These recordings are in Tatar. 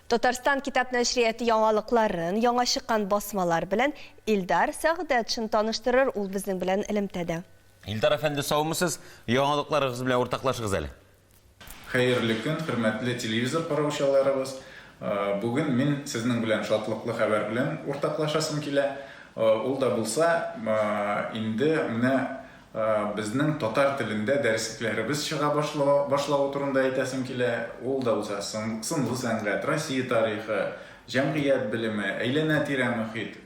Татарстан китап нәшрияты яңалыкларын, яңа чыккан басмалар белән Илдар Сәгъдәтшин таныштырыр, ул безнең белән элемтәдә. Илдар әфәнде, саумысыз, яңалыкларыгыз белән уртаклашыгыз әле. Хәерле көн, хөрмәтле телевизор караучыларыбыз. Бүген мин сезнең белән шатлыклы хәбәр белән уртаклашасым килә. Ул да булса, инде менә безнең татар телендә дәресләребез чыга башлау турында әйтәсем килә. Ул да булса соңгы сәнгать, Россия тарихы, җәмгыять белеме, әйләнә-тирә мөхит,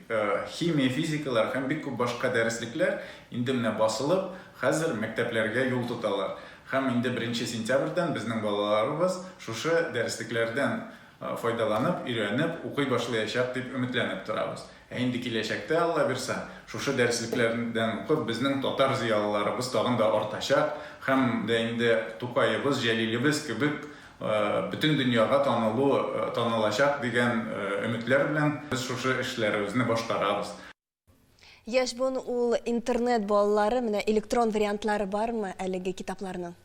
химия, физикалар һәм бик күп башка дәреслекләр инде менә басылып, хәзер мәктәпләргә юл тоталар. Һәм инде 1 сентябрьдән безнең балаларыбыз шушы дәреслекләрдән файдаланып, өйрәнеп, укый башлаячак дип өметләнеп торабыз. Инде киләчәктә, Алла бирсә, шушы дәреслекләрдән укып, безнең татар зыялыларыбыз тагын да артачак, һәм дә инде Тукаебыз, Җәлилебез кебек бөтен дөньяга танылачак дигән өметләр белән без шушы эшләребезне башкарабыз. Яшьбун ул интернет балалары менә электрон вариантлары бармы әлеге китапларның?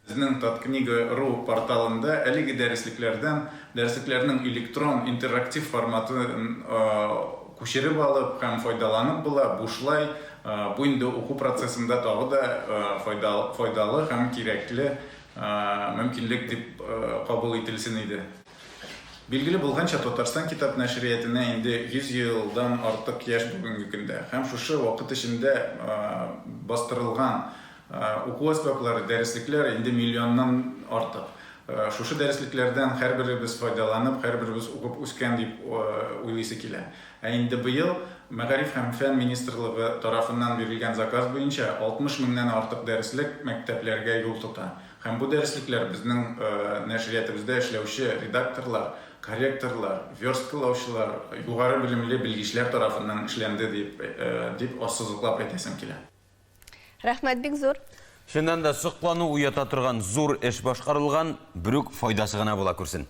Безнең Таткнига.ру порталында әлеге дәреслекләрнең электрон интерактив форматын күчереп алып һәм файдаланып була, бушлай бу инде уку процессында тагы да файдалы һәм кирәкле мөмкинлек дип кабул ителсен иде. Билгеле булганча, Татарстан китап нәшриятына инде 100 елдан артык яшь бүгенге көндә. Һәм шушы вакыт эчендә бастырылган уку әсбаплары, дәреслекләр инде миллионнан артык. Шушы дәреслекләрдән һәрберебез файдаланып, һәрберебез укып үскән дип уйлыйсы килә. Инде быел Мәгариф һәм фән министрлыгы тарафыннан бирелгән заказ буенча 60 меңнән артык дәреслек мәктәпләргә юл тота. Һәм бу дәреслекләр безнең нәшриятыбызда эшләүче редакторлар, корректорлар, версткалаучылар, югары белемле белгечләр тарафыннан эшләнде дип ассызыклап әйтәсем килә. Рәхмәт бик зур. Шуннан да соклану уята торган зур эш башкарылган, бүрек файдасы гына була күрсен.